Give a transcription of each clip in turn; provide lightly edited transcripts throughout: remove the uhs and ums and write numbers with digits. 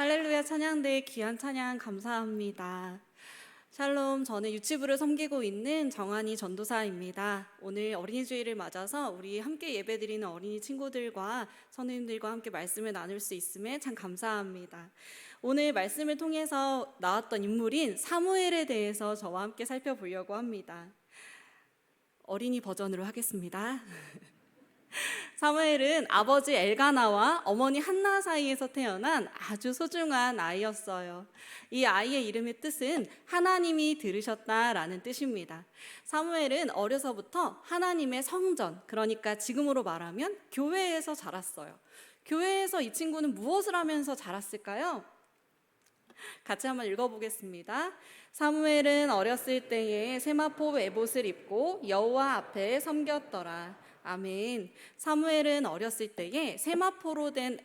할렐루야 찬양대 귀한 찬양 감사합니다. 샬롬, 저는 유치부를 섬기고 있는 정한이 전도사입니다. 오늘 어린이 주일을 맞아서 우리 함께 예배드리는 어린이 친구들과 선생님들과 함께 말씀을 나눌 수 있음에 참 감사합니다. 오늘 말씀을 통해서 나왔던 인물인 사무엘에 대해서 저와 함께 살펴보려고 합니다. 어린이 버전으로 하겠습니다. 사무엘은 아버지 엘가나와 어머니 한나 사이에서 태어난 아주 소중한 아이였어요. 이 아이의 이름의 뜻은 하나님이 들으셨다라는 뜻입니다. 사무엘은 어려서부터 하나님의 성전, 그러니까 지금으로 말하면 교회에서 자랐어요. 교회에서 이 친구는 무엇을 하면서 자랐을까요? 같이 한번 읽어보겠습니다. 사무엘은 어렸을 때에 세마포 에봇을 입고 여호와 앞에 섬겼더라. 아멘. 사무엘은 어렸을 때에 세마포로 된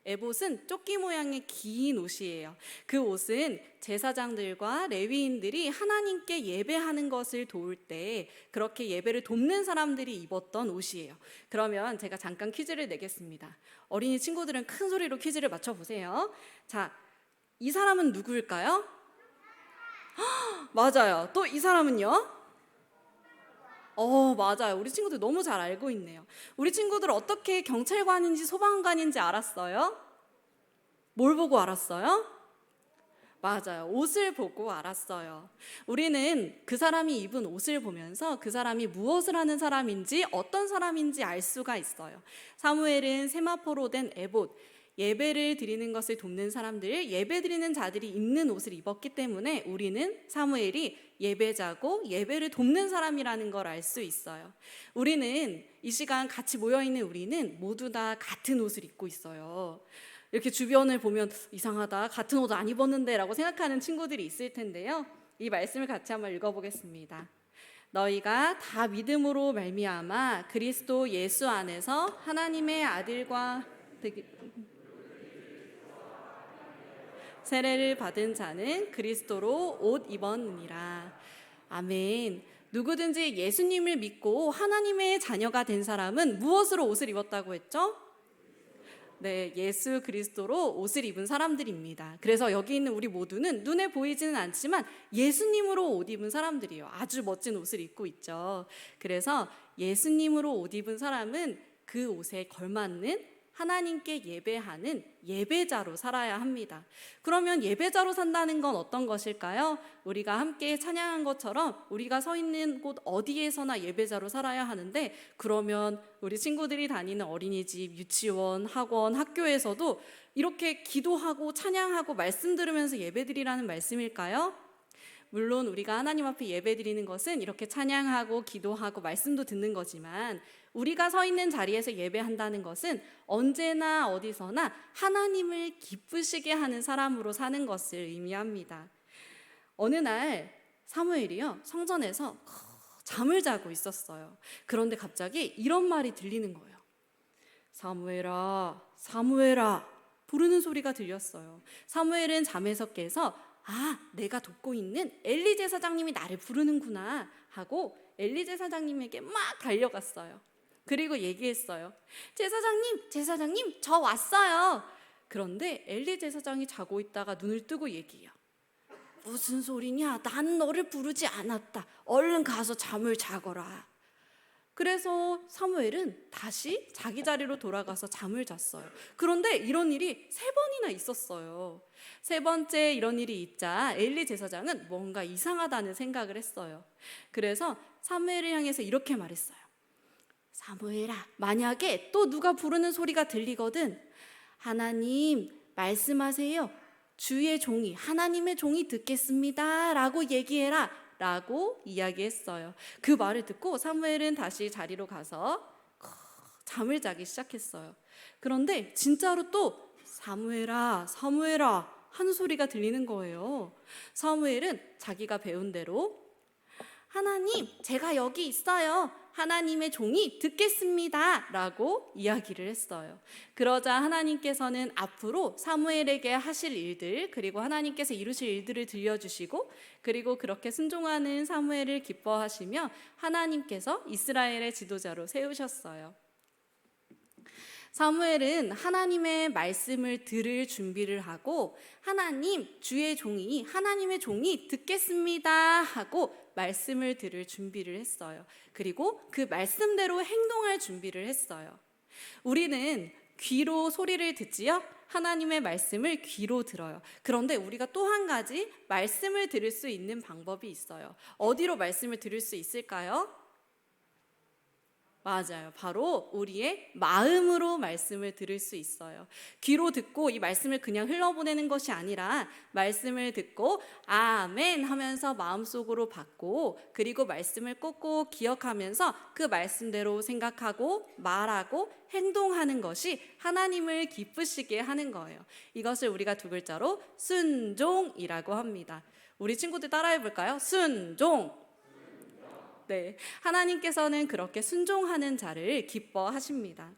에봇은 조끼 모양의 긴 옷이에요. 그 옷은 제사장들과 레위인들이 하나님께 예배하는 것을 도울 때 그렇게 예배를 돕는 사람들이 입었던 옷이에요. 그러면 제가 잠깐 퀴즈를 내겠습니다. 어린이 친구들은 큰 소리로 퀴즈를 맞춰보세요. 자, 이 사람은 누구일까요? 맞아요. 또 이 사람은요? 맞아요. 우리 친구들 너무 잘 알고 있네요. 우리 친구들 어떻게 경찰관인지 소방관인지 알았어요? 뭘 보고 알았어요? 맞아요. 옷을 보고 알았어요. 우리는 그 사람이 입은 옷을 보면서 그 사람이 무엇을 하는 사람인지 어떤 사람인지 알 수가 있어요. 사무엘은 세마포로 된 에봇, 예배를 드리는 것을 돕는 사람들, 예배 드리는 자들이 입는 옷을 입었기 때문에 우리는 사무엘이 예배자고 예배를 돕는 사람이라는 걸 알 수 있어요. 우리는 이 시간 같이 모여있는 우리는 모두 다 같은 옷을 입고 있어요. 이렇게 주변을 보면 이상하다, 같은 옷 안 입었는데 라고 생각하는 친구들이 있을 텐데요. 이 말씀을 같이 한번 읽어보겠습니다. 너희가 다 믿음으로 말미암아 그리스도 예수 안에서 하나님의 아들과 세례를 받은 자는 그리스도로 옷 입었느니라. 아멘. 누구든지 예수님을 믿고 하나님의 자녀가 된 사람은 무엇으로 옷을 입었다고 했죠? 네, 예수 그리스도로 옷을 입은 사람들입니다. 그래서 여기 있는 우리 모두는 눈에 보이지는 않지만 예수님으로 옷 입은 사람들이에요. 아주 멋진 옷을 입고 있죠. 그래서 예수님으로 옷 입은 사람은 그 옷에 걸맞는 하나님께 예배하는 예배자로 살아야 합니다. 그러면 예배자로 산다는 건 어떤 것일까요? 우리가 함께 찬양한 것처럼 우리가 서 있는 곳 어디에서나 예배자로 살아야 하는데, 그러면 우리 친구들이 다니는 어린이집, 유치원, 학원, 학교에서도 이렇게 기도하고 찬양하고 말씀 들으면서 예배드리라는 말씀일까요? 물론 우리가 하나님 앞에 예배드리는 것은 이렇게 찬양하고 기도하고 말씀도 듣는 거지만, 우리가 서 있는 자리에서 예배한다는 것은 언제나 어디서나 하나님을 기쁘시게 하는 사람으로 사는 것을 의미합니다. 어느 날 사무엘이요, 성전에서 잠을 자고 있었어요. 그런데 갑자기 이런 말이 들리는 거예요. 사무엘아, 사무엘아, 부르는 소리가 들렸어요. 사무엘은 잠에서 깨서 내가 돕고 있는 엘리 제사장님이 나를 부르는구나 하고 엘리 제사장님에게 막 달려갔어요. 그리고 얘기했어요. 제사장님, 저 왔어요. 그런데 엘리 제사장이 자고 있다가 눈을 뜨고 얘기해요. 무슨 소리냐? 난 너를 부르지 않았다. 얼른 가서 잠을 자거라. 그래서 사무엘은 다시 자기 자리로 돌아가서 잠을 잤어요. 그런데 이런 일이 3번이나 있었어요. 3번째 이런 일이 있자 엘리 제사장은 뭔가 이상하다는 생각을 했어요. 그래서 사무엘을 향해서 이렇게 말했어요. 사무엘아, 만약에 또 누가 부르는 소리가 들리거든 하나님 말씀하세요. 주의 종이, 하나님의 종이 듣겠습니다 라고 얘기해라 라고 이야기했어요. 그 말을 듣고 사무엘은 다시 자리로 가서 잠을 자기 시작했어요. 그런데 진짜로 또 사무엘아, 사무엘아 하는 소리가 들리는 거예요. 사무엘은 자기가 배운 대로 하나님, 제가 여기 있어요. 하나님의 종이 듣겠습니다 라고 이야기를 했어요. 그러자 하나님께서는 앞으로 사무엘에게 하실 일들, 그리고 하나님께서 이루실 일들을 들려주시고, 그리고 그렇게 순종하는 사무엘을 기뻐하시며 하나님께서 이스라엘의 지도자로 세우셨어요. 사무엘은 하나님의 말씀을 들을 준비를 하고 하나님, 주의 종이 하나님의 종이 듣겠습니다 하고 말씀을 들을 준비를 했어요. 그리고 그 말씀대로 행동할 준비를 했어요. 우리는 귀로 소리를 듣지요. 하나님의 말씀을 귀로 들어요. 그런데 우리가 또 한 가지 말씀을 들을 수 있는 방법이 있어요. 어디로 말씀을 들을 수 있을까요? 맞아요. 바로 우리의 마음으로 말씀을 들을 수 있어요. 귀로 듣고 이 말씀을 그냥 흘러보내는 것이 아니라 말씀을 듣고 아멘 하면서 마음속으로 받고 그리고 말씀을 꼭꼭 기억하면서 그 말씀대로 생각하고 말하고 행동하는 것이 하나님을 기쁘시게 하는 거예요. 이것을 우리가 두 글자로 순종이라고 합니다. 우리 친구들 따라해 볼까요? 순종. 네, 하나님께서는 그렇게 순종하는 자를 기뻐하십니다.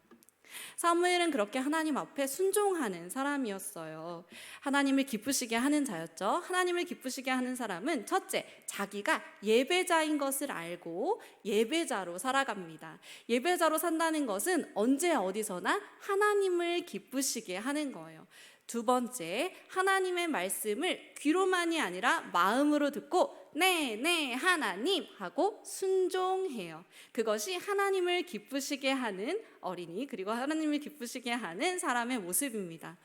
사무엘은 그렇게 하나님 앞에 순종하는 사람이었어요. 하나님을 기쁘시게 하는 자였죠. 하나님을 기쁘시게 하는 사람은 첫째, 자기가 예배자인 것을 알고 예배자로 살아갑니다. 예배자로 산다는 것은 언제 어디서나 하나님을 기쁘시게 하는 거예요. 두 번째, 하나님의 말씀을 귀로만이 아니라 마음으로 듣고 네, 하나님 하고 순종해요. 그것이 하나님을 기쁘시게 하는 어린이, 그리고 하나님을 기쁘시게 하는 사람의 모습입니다.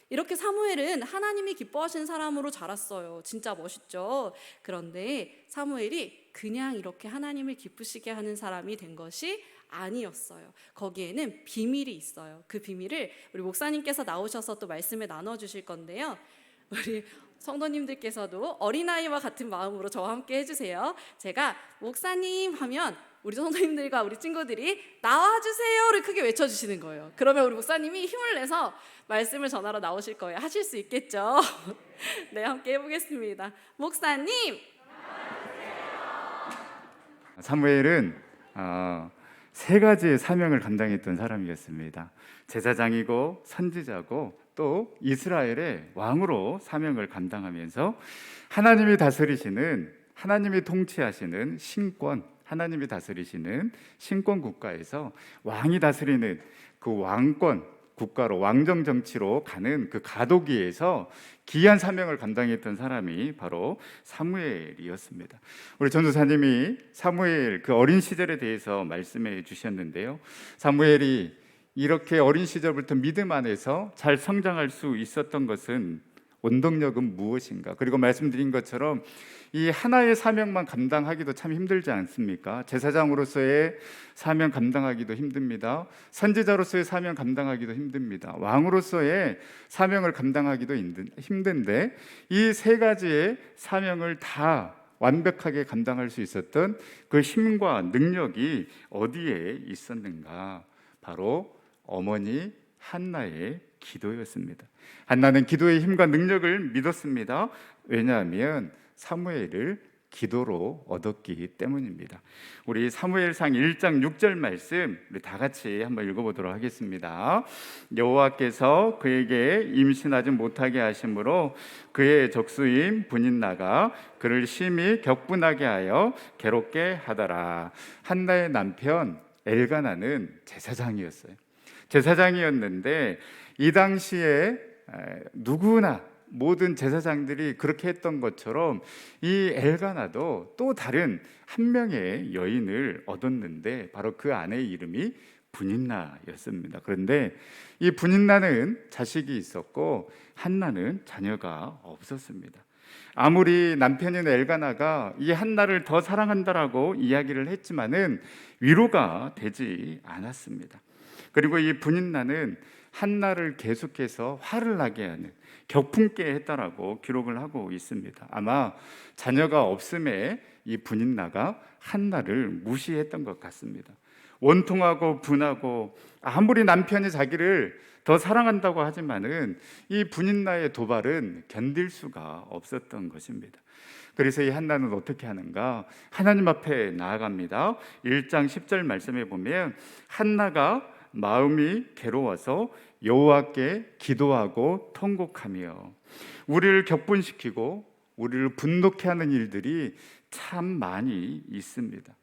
이렇게 사무엘은 하나님이 기뻐하시는 사람으로 자랐어요. 진짜 멋있죠? 그런데 사무엘이 그냥 이렇게 하나님을 기쁘시게 하는 사람이 된 것이 아니었어요. 거기에는 비밀이 있어요. 그 비밀을 우리 목사님께서 나오셔서 또 말씀을 나눠주실 건데요. 우리 성도님들께서도 어린아이와 같은 마음으로 저와 함께 해주세요. 제가 목사님 하면 우리 성도님들과 우리 친구들이 나와주세요를 크게 외쳐주시는 거예요. 그러면 우리 목사님이 힘을 내서 말씀을 전하러 나오실 거예요. 하실 수 있겠죠? 네, 함께 해보겠습니다. 목사님! 사무엘은 세 가지의 사명을 감당했던 사람이었습니다. 제사장이고 선지자고 또 이스라엘의 왕으로 사명을 감당하면서 하나님이 다스리시는, 하나님이 통치하시는 신권, 하나님이 다스리시는 신권 국가에서 왕이 다스리는 그 왕권 국가로, 왕정 정치로 가는 그 가도기에서 귀한 사명을 감당했던 사람이 바로 사무엘이었습니다. 우리 전도사님이 사무엘 그 어린 시절에 대해서 말씀해 주셨는데요. 사무엘이 이렇게 어린 시절부터 믿음 안에서 잘 성장할 수 있었던 것은 원동력은 무엇인가? 그리고 말씀드린 것처럼 이 하나의 사명만 감당하기도 참 힘들지 않습니까? 제사장으로서의 사명 감당하기도 힘듭니다. 선지자로서의 사명 감당하기도 힘듭니다. 왕으로서의 사명을 감당하기도 힘든데 이 세 가지의 사명을 다 완벽하게 감당할 수 있었던 그 힘과 능력이 어디에 있었는가? 바로 어머니 한나의 기도였습니다. 한나는 기도의 힘과 능력을 믿었습니다. 왜냐하면 사무엘을 기도로 얻었기 때문입니다. 우리 사무엘상 1장 6절 말씀 우리 다 같이 한번 읽어보도록 하겠습니다. 여호와께서 그에게 임신하지 못하게 하심으로 그의 적수인 분인나가 그를 심히 격분하게 하여 괴롭게 하더라. 한나의 남편 엘가나는 제사장이었어요. 제사장이었는데 이 당시에 누구나 모든 제사장들이 그렇게 했던 것처럼 이 엘가나도 또 다른 한 명의 여인을 얻었는데 바로 그 아내의 이름이 분인나였습니다. 그런데 이 분인나는 자식이 있었고 한나는 자녀가 없었습니다. 아무리 남편인 엘가나가 이 한나를 더 사랑한다라고 이야기를 했지만은 위로가 되지 않았습니다. 그리고 이 분인나는 한나를 계속해서 화를 나게 하는, 격분케 했다라고 기록을 하고 있습니다. 아마 자녀가 없음에 이 분인나가 한나를 무시했던 것 같습니다. 원통하고 분하고 아무리 남편이 자기를 더 사랑한다고 하지만은 이 분인나의 도발은 견딜 수가 없었던 것입니다. 그래서 이 한나는 어떻게 하는가? 하나님 앞에 나아갑니다. 1장 10절 말씀에 보면 한나가 마음이 괴로워서 여호와께 기도하고 통곡하며 우리를 격분시키고 우리를 분노케 하는 일들이 참 많이 있습니다.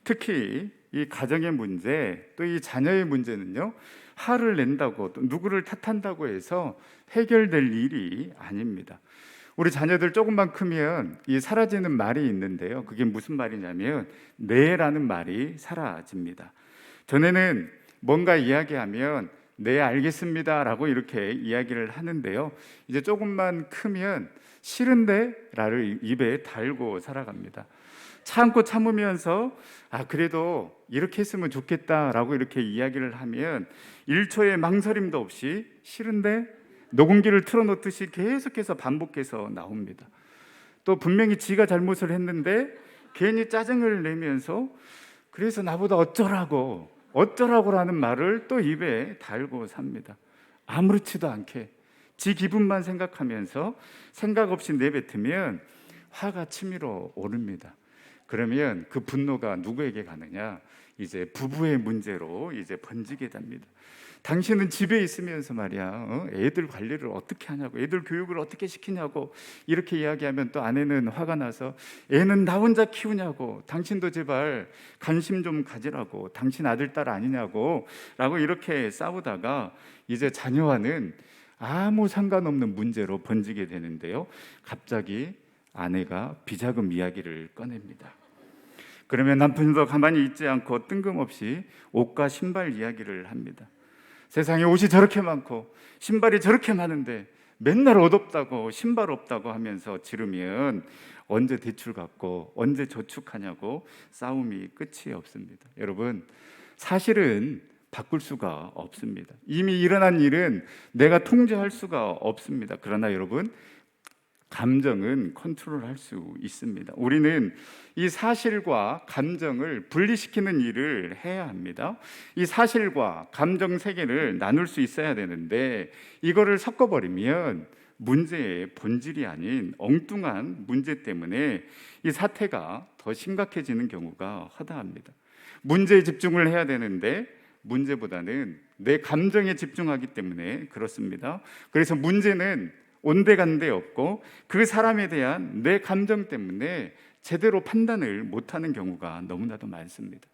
특히 이 가정의 문제, 또 이 자녀의 문제는요, 화를 낸다고 또 누구를 탓한다고 해서 해결될 일이 아닙니다. 우리 자녀들 조금만 크면 이 사라지는 말이 있는데요, 그게 무슨 말이냐면 네라는 말이 사라집니다. 전에는 뭔가 이야기하면 네 알겠습니다 라고 이렇게 이야기를 하는데요, 이제 조금만 크면 싫은데 라를 입에 달고 살아갑니다. 참고 참으면서 그래도 이렇게 했으면 좋겠다라고 이렇게 이야기를 하면 1초의 망설임도 없이 싫은데 녹음기를 틀어놓듯이 계속해서 반복해서 나옵니다. 또 분명히 지가 잘못을 했는데 괜히 짜증을 내면서 그래서 나보다 어쩌라고라는 말을 또 입에 달고 삽니다. 아무렇지도 않게 지 기분만 생각하면서 생각 없이 내뱉으면 화가 치밀어 오릅니다. 그러면 그 분노가 누구에게 가느냐? 이제 부부의 문제로 이제 번지게 됩니다. 당신은 집에 있으면서 말이야, 애들 관리를 어떻게 하냐고, 애들 교육을 어떻게 시키냐고 이렇게 이야기하면 또 아내는 화가 나서 애는 나 혼자 키우냐고, 당신도 제발 관심 좀 가지라고, 당신 아들 딸 아니냐고 라고 이렇게 싸우다가 이제 자녀와는 아무 상관없는 문제로 번지게 되는데요, 갑자기 아내가 비자금 이야기를 꺼냅니다. 그러면 남편도 가만히 있지 않고 뜬금없이 옷과 신발 이야기를 합니다. 세상에 옷이 저렇게 많고 신발이 저렇게 많은데 맨날 옷 없다고 신발 없다고 하면서 지르면 언제 대출 갚고 언제 저축하냐고 싸움이 끝이 없습니다. 여러분, 사실은 바꿀 수가 없습니다. 이미 일어난 일은 내가 통제할 수가 없습니다. 그러나 여러분, 감정은 컨트롤할 수 있습니다. 우리는 이 사실과 감정을 분리시키는 일을 해야 합니다. 이 사실과 감정 세계를 나눌 수 있어야 되는데 이거를 섞어버리면 문제의 본질이 아닌 엉뚱한 문제 때문에 이 사태가 더 심각해지는 경우가 허다합니다. 문제에 집중을 해야 되는데 문제보다는 내 감정에 집중하기 때문에 그렇습니다. 그래서 문제는 온데간데 없고 그 사람에 대한 내 감정 때문에 제대로 판단을 못하는 경우가 너무나도 많습니다.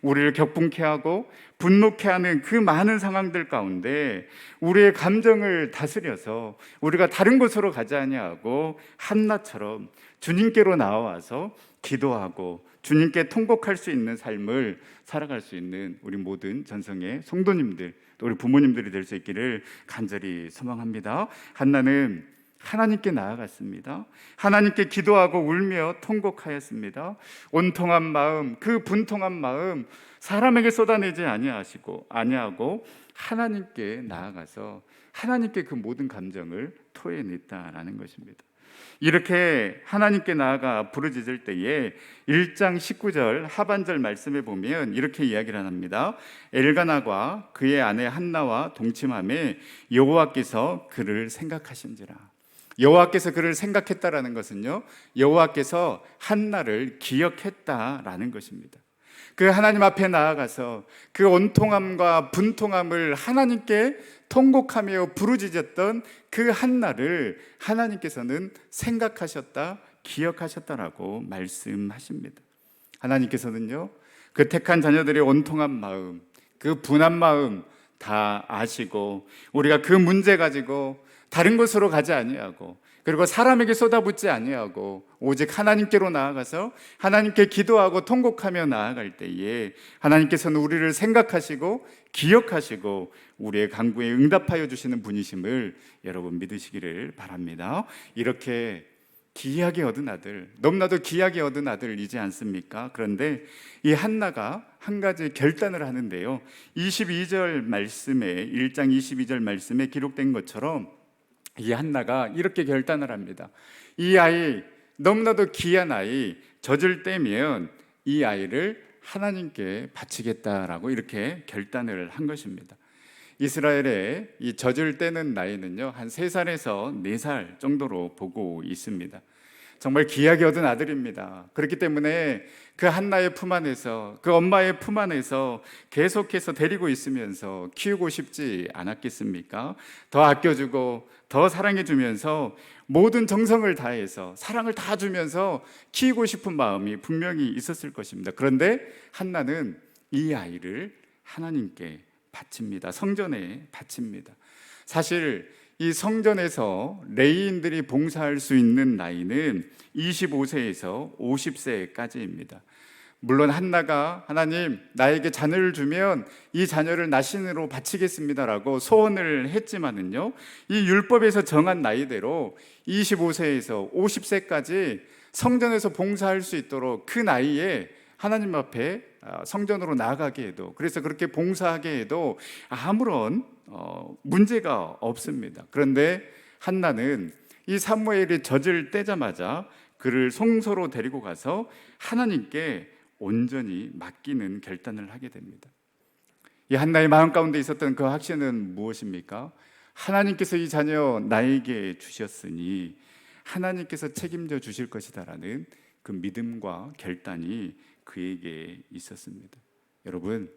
우리를 격분케 하고 분노케 하는 그 많은 상황들 가운데 우리의 감정을 다스려서 우리가 다른 곳으로 가지 아니하고 한나처럼 주님께로 나와서 기도하고 주님께 통곡할 수 있는 삶을 살아갈 수 있는 우리 모든 전성의 성도님들, 또 우리 부모님들이 될 수 있기를 간절히 소망합니다. 한나는 하나님께 나아갔습니다. 하나님께 기도하고 울며 통곡하였습니다. 온통한 마음, 그 분통한 마음 사람에게 쏟아내지 아니하고 하나님께 나아가서 하나님께 그 모든 감정을 토해냈다라는 것입니다. 이렇게 하나님께 나아가 부르짖을 때에 1장 19절 하반절 말씀에 보면 이렇게 이야기를 합니다. 엘가나가 그의 아내 한나와 동침함에 여호와께서 그를 생각하신지라. 여호와께서 그를 생각했다라는 것은요, 여호와께서 한나를 기억했다라는 것입니다. 그 하나님 앞에 나아가서 그 온통함과 분통함을 하나님께 통곡하며 부르짖었던 그 한나를 하나님께서는 생각하셨다, 기억하셨다라고 말씀하십니다. 하나님께서는요, 그 택한 자녀들의 온통한 마음, 그 분한 마음 다 아시고 우리가 그 문제 가지고 다른 곳으로 가지 아니하고 그리고 사람에게 쏟아붓지 아니하고 오직 하나님께로 나아가서 하나님께 기도하고 통곡하며 나아갈 때에 하나님께서는 우리를 생각하시고 기억하시고 우리의 간구에 응답하여 주시는 분이심을 여러분 믿으시기를 바랍니다. 이렇게 귀하게 얻은 아들, 너무나도 귀하게 얻은 아들이지 않습니까? 그런데 이 한나가 한 가지 결단을 하는데요, 22절 말씀에 1장 22절 말씀에 기록된 것처럼 이 한나가 이렇게 결단을 합니다. 이 아이, 너무나도 귀한 아이, 젖을 떼면 이 아이를 하나님께 바치겠다라고 이렇게 결단을 한 것입니다. 이스라엘의 이 젖을 떼는 나이는요, 한 3살에서 4살 정도로 보고 있습니다. 정말 귀하게 얻은 아들입니다. 그렇기 때문에 그 한나의 품 안에서, 그 엄마의 품 안에서 계속해서 데리고 있으면서 키우고 싶지 않았겠습니까? 더 아껴주고 더 사랑해주면서 모든 정성을 다해서 사랑을 다 주면서 키우고 싶은 마음이 분명히 있었을 것입니다. 그런데 한나는 이 아이를 하나님께 바칩니다. 성전에 바칩니다. 사실 이 성전에서 레위인들이 봉사할 수 있는 나이는 25세에서 50세까지입니다. 물론 한나가 하나님 나에게 자녀를 주면 이 자녀를 나신으로 바치겠습니다라고 소원을 했지만은요, 이 율법에서 정한 나이대로 25세에서 50세까지 성전에서 봉사할 수 있도록 그 나이에 하나님 앞에 성전으로 나아가게 해도, 그래서 그렇게 봉사하게 해도 아무런 문제가 없습니다. 그런데 한나는 이 사무엘이 젖을 떼자마자 그를 성소로 데리고 가서 하나님께 온전히 맡기는 결단을 하게 됩니다. 이 한나의 마음 가운데 있었던 그 확신은 무엇입니까? 하나님께서 이 자녀 나에게 주셨으니 하나님께서 책임져 주실 것이다라는 그 믿음과 결단이 그에게 있었습니다. 여러분,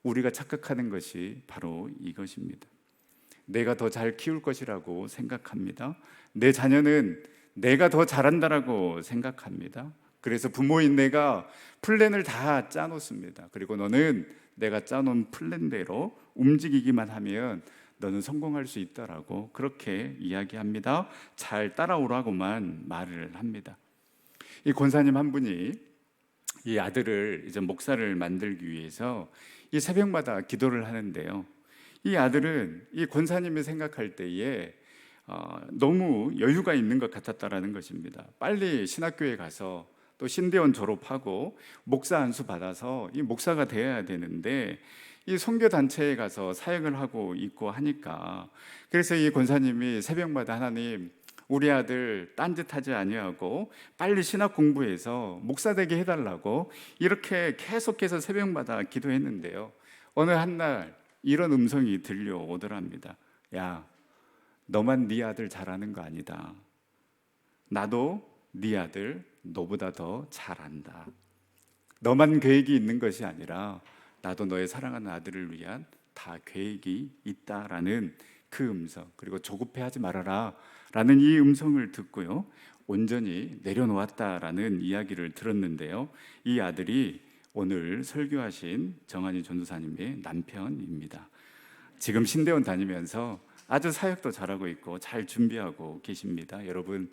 우리가 착각하는 것이 바로 이것입니다. 내가 더 잘 키울 것이라고 생각합니다. 내 자녀는 내가 더 잘한다라고 생각합니다. 그래서 부모인 내가 플랜을 다 짜놓습니다. 그리고 너는 내가 짜놓은 플랜대로 움직이기만 하면 너는 성공할 수 있다라고 그렇게 이야기합니다. 잘 따라오라고만 말을 합니다. 이 권사님 한 분이 이 아들을 이제 목사를 만들기 위해서 이 새벽마다 기도를 하는데요, 이 아들은 이 권사님이 생각할 때에 너무 여유가 있는 것 같았다라는 것입니다. 빨리 신학교에 가서 또 신대원 졸업하고 목사 안수 받아서 이 목사가 되어야 되는데 이 선교 단체에 가서 사역을 하고 있고 하니까, 그래서 이 권사님이 새벽마다 하나님, 우리 아들 딴짓하지 아니하고 빨리 신학 공부해서 목사 되게 해달라고 이렇게 계속해서 새벽마다 기도했는데요, 어느 한날 이런 음성이 들려오더랍니다. 야, 너만 네 아들 잘하는 거 아니다. 나도 네 아들 너보다 더 잘한다. 너만 계획이 있는 것이 아니라 나도 너의 사랑하는 아들을 위한 다 계획이 있다라는 그 음성, 그리고 조급해하지 말아라 라는 이 음성을 듣고요, 온전히 내려놓았다라는 이야기를 들었는데요, 이 아들이 오늘 설교하신 정한이 전도사님의 남편입니다. 지금 신대원 다니면서 아주 사역도 잘하고 있고 잘 준비하고 계십니다. 여러분,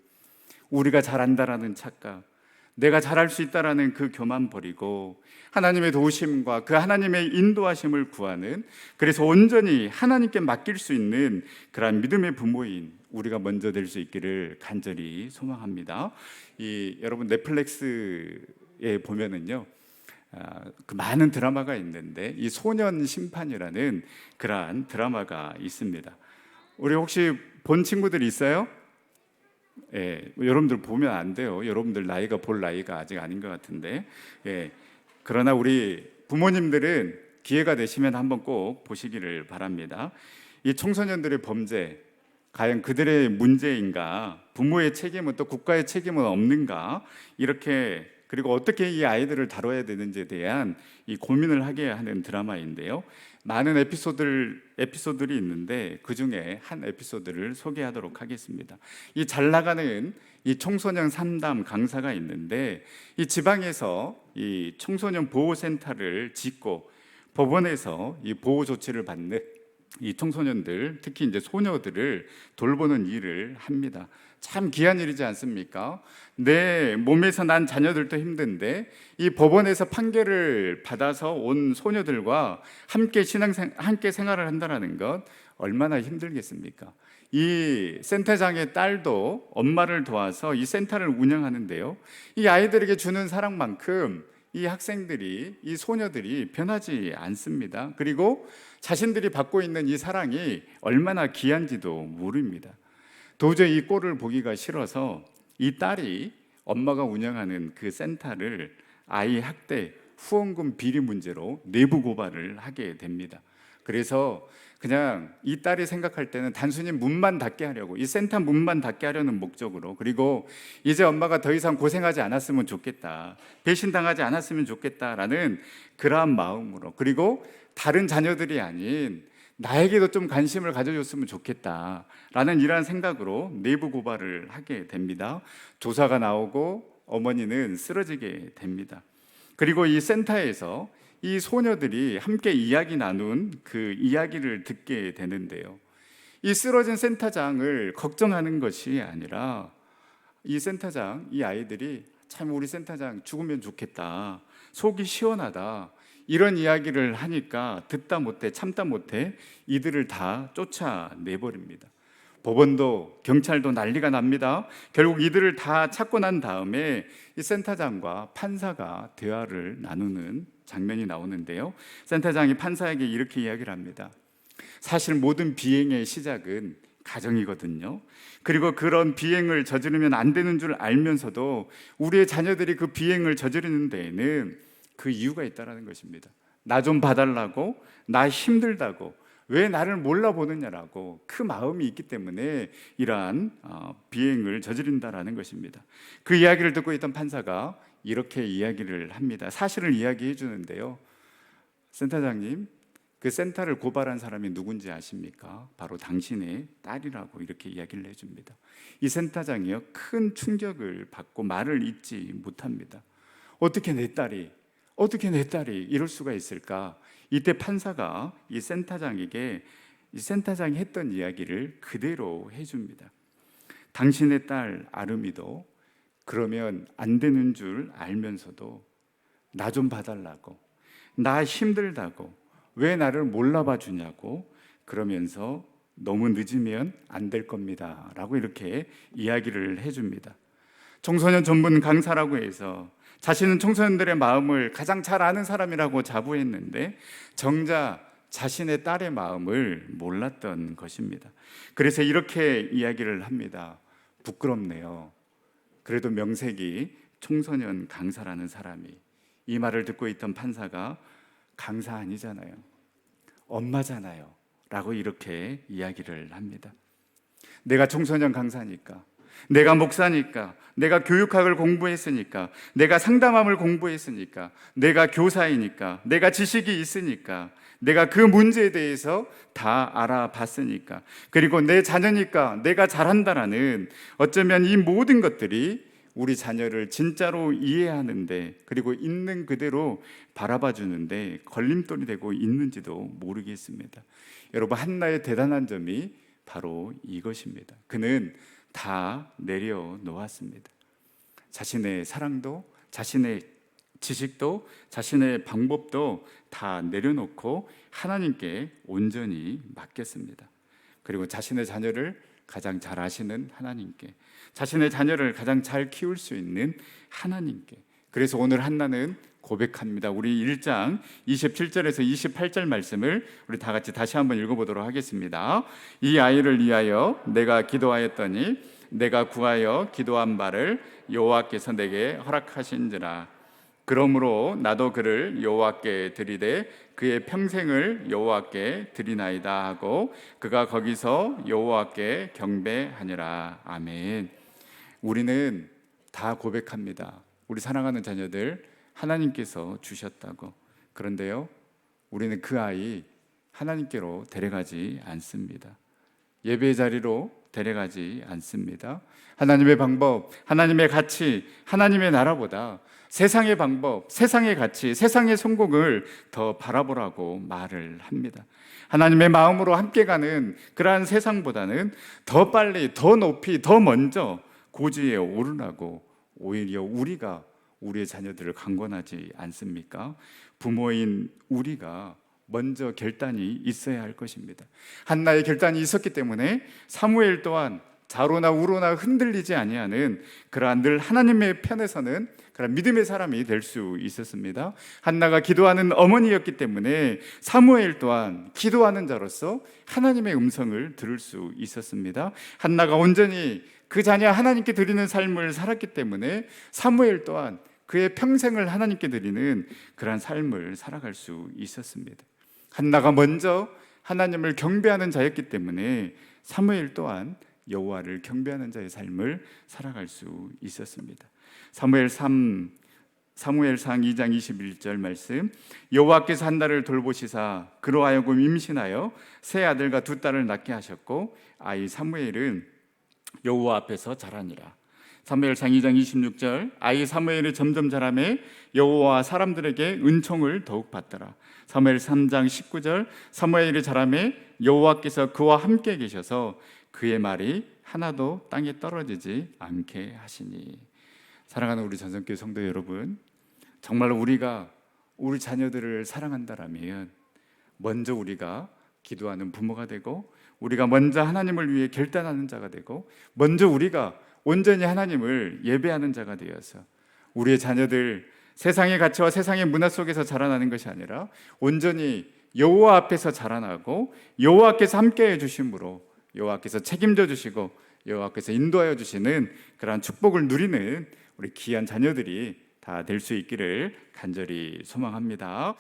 우리가 잘한다라는 착각, 내가 잘할 수 있다라는 그 교만 버리고 하나님의 도우심과 그 하나님의 인도하심을 구하는, 그래서 온전히 하나님께 맡길 수 있는 그러한 믿음의 부모인 우리가 먼저 될 수 있기를 간절히 소망합니다. 여러분 넷플릭스에 보면은요, 그 많은 드라마가 있는데 이 소년 심판이라는 그러한 드라마가 있습니다. 우리 혹시 본 친구들 있어요? 예, 여러분들 보면 안 돼요. 여러분들 나이가 볼 나이가 아직 아닌 것 같은데, 예, 그러나 우리 부모님들은 기회가 되시면 한번 꼭 보시기를 바랍니다. 이 청소년들의 범죄, 과연 그들의 문제인가, 부모의 책임은 또 국가의 책임은 없는가, 이렇게, 그리고 어떻게 이 아이들을 다뤄야 되는지에 대한 이 고민을 하게 하는 드라마인데요, 많은 에피소드들이 있는데 그 중에 한 에피소드를 소개하도록 하겠습니다. 이 잘 나가는 이 청소년 상담 강사가 있는데, 이 지방에서 이 청소년 보호센터를 짓고 법원에서 이 보호 조치를 받는 이 청소년들, 특히 이제 소녀들을 돌보는 일을 합니다. 참 귀한 일이지 않습니까? 내 몸에서 난 자녀들도 힘든데 이 법원에서 판결을 받아서 온 소녀들과 함께 함께 생활을 한다는 것 얼마나 힘들겠습니까? 이 센터장의 딸도 엄마를 도와서 이 센터를 운영하는데요, 이 아이들에게 주는 사랑만큼 이 학생들이, 이 소녀들이 변하지 않습니다. 그리고 자신들이 받고 있는 이 사랑이 얼마나 귀한지도 모릅니다. 도저히 이 꼴을 보기가 싫어서 이 딸이 엄마가 운영하는 그 센터를 아이 학대, 후원금 비리 문제로 내부 고발을 하게 됩니다. 그래서 그냥 이 딸이 생각할 때는 단순히 문만 닫게 하려고, 이 센터 문만 닫게 하려는 목적으로, 그리고 이제 엄마가 더 이상 고생하지 않았으면 좋겠다, 배신당하지 않았으면 좋겠다라는 그러한 마음으로, 그리고 다른 자녀들이 아닌 나에게도 좀 관심을 가져줬으면 좋겠다라는 이러한 생각으로 내부 고발을 하게 됩니다. 조사가 나오고 어머니는 쓰러지게 됩니다. 그리고 이 센터에서 이 소녀들이 함께 이야기 나눈 그 이야기를 듣게 되는데요. 이 쓰러진 센터장을 걱정하는 것이 아니라 이 센터장, 이 아이들이 참 우리 센터장 죽으면 좋겠다, 속이 시원하다, 이런 이야기를 하니까 듣다 못해 참다 못해 이들을 다 쫓아내버립니다. 법원도 경찰도 난리가 납니다. 결국 이들을 다 찾고 난 다음에 이 센터장과 판사가 대화를 나누는 장면이 나오는데요. 센터장이 판사에게 이렇게 이야기를 합니다. 사실 모든 비행의 시작은 가정이거든요. 그리고 그런 비행을 저지르면 안 되는 줄 알면서도 우리의 자녀들이 그 비행을 저지르는 데에는 그 이유가 있다는 것입니다. 나 좀 봐달라고, 나 힘들다고, 왜 나를 몰라보느냐라고 그 마음이 있기 때문에 이러한 비행을 저지른다라는 것입니다. 그 이야기를 듣고 있던 판사가 이렇게 이야기를 합니다. 사실을 이야기해 주는데요. 센터장님, 그 센터를 고발한 사람이 누군지 아십니까? 바로 당신의 딸이라고 이렇게 이야기를 해줍니다. 이 센터장이요, 큰 충격을 받고 말을 잇지 못합니다. 어떻게 내 딸이 이럴 수가 있을까? 이때 판사가 이 센터장에게 이 센터장이 했던 이야기를 그대로 해줍니다. 당신의 딸 아름이도 그러면 안 되는 줄 알면서도 나 좀 봐달라고, 나 힘들다고, 왜 나를 몰라봐 주냐고 그러면서 너무 늦으면 안 될 겁니다 라고 이렇게 이야기를 해줍니다. 청소년 전문 강사라고 해서 자신은 청소년들의 마음을 가장 잘 아는 사람이라고 자부했는데 정작 자신의 딸의 마음을 몰랐던 것입니다. 그래서 이렇게 이야기를 합니다. 부끄럽네요. 그래도 명색이 청소년 강사라는 사람이. 이 말을 듣고 있던 판사가 강사 아니잖아요, 엄마잖아요 라고 이렇게 이야기를 합니다. 내가 청소년 강사니까, 내가 목사니까, 내가 교육학을 공부했으니까, 내가 상담함을 공부했으니까, 내가 교사이니까, 내가 지식이 있으니까, 내가 그 문제에 대해서 다 알아봤으니까, 그리고 내 자녀니까 내가 잘한다라는 어쩌면 이 모든 것들이 우리 자녀를 진짜로 이해하는데 그리고 있는 그대로 바라봐 주는데 걸림돌이 되고 있는지도 모르겠습니다. 여러분, 한나의 대단한 점이 바로 이것입니다. 그는 다 내려놓았습니다. 자신의 사랑도, 자신의 지식도, 자신의 방법도 다 내려놓고 하나님께 온전히 맡겼습니다. 그리고 자신의 자녀를 가장 잘 아시는 하나님께, 자신의 자녀를 가장 잘 키울 수 있는 하나님께. 그래서 오늘 한나는 고백합니다. 우리 1장 27절에서 28절 말씀을 우리 다 같이 다시 한번 읽어보도록 하겠습니다. 이 아이를 위하여 내가 기도하였더니 내가 구하여 기도한 바를 여호와께서 내게 허락하신지라. 그러므로 나도 그를 여호와께 드리되 그의 평생을 여호와께 드리나이다 하고 그가 거기서 여호와께 경배하니라. 아멘. 우리는 다 고백합니다. 우리 사랑하는 자녀들 하나님께서 주셨다고. 그런데요, 우리는 그 아이 하나님께로 데려가지 않습니다. 예배의 자리로 데려가지 않습니다. 하나님의 방법, 하나님의 가치, 하나님의 나라보다 세상의 방법, 세상의 가치, 세상의 성공을 더 바라보라고 말을 합니다. 하나님의 마음으로 함께 가는 그러한 세상보다는 더 빨리, 더 높이, 더 먼저 고지에 오르라고 오히려 우리가 우리의 자녀들을 강권하지 않습니까? 부모인 우리가 먼저 결단이 있어야 할 것입니다. 한나의 결단이 있었기 때문에 사무엘 또한 좌로나 우로나 흔들리지 아니하는 그러한 늘 하나님의 편에 서는 그런 믿음의 사람이 될 수 있었습니다. 한나가 기도하는 어머니였기 때문에 사무엘 또한 기도하는 자로서 하나님의 음성을 들을 수 있었습니다. 한나가 온전히 그 자녀 하나님께 드리는 삶을 살았기 때문에 사무엘 또한 그의 평생을 하나님께 드리는 그러한 삶을 살아갈 수 있었습니다. 한나가 먼저 하나님을 경배하는 자였기 때문에 사무엘 또한 여호와를 경배하는 자의 삶을 살아갈 수 있었습니다. 사무엘상 2장 21절 말씀, 여호와께서 한나를 돌보시사 그로 하여금 임신하여 세 아들과 두 딸을 낳게 하셨고 아이 사무엘은 여호와 앞에서 자라니라. 사무엘상 2장 26절 아이 사무엘이 점점 자라매 여호와 사람들에게 은총을 더욱 받더라. 사무엘 3장 19절 사무엘이 자라매 여호와께서 그와 함께 계셔서 그의 말이 하나도 땅에 떨어지지 않게 하시니. 사랑하는 우리 전성교회 성도 여러분, 정말 우리가 우리 자녀들을 사랑한다라면 먼저 우리가 기도하는 부모가 되고, 우리가 먼저 하나님을 위해 결단하는 자가 되고, 먼저 우리가 온전히 하나님을 예배하는 자가 되어서 우리의 자녀들 세상의 가치와 세상의 문화 속에서 자라나는 것이 아니라 온전히 여호와 앞에서 자라나고 여호와께서 함께해 주심으로 여호와께서 책임져 주시고 여호와께서 인도하여 주시는 그러한 축복을 누리는 우리 귀한 자녀들이 다 될 수 있기를 간절히 소망합니다.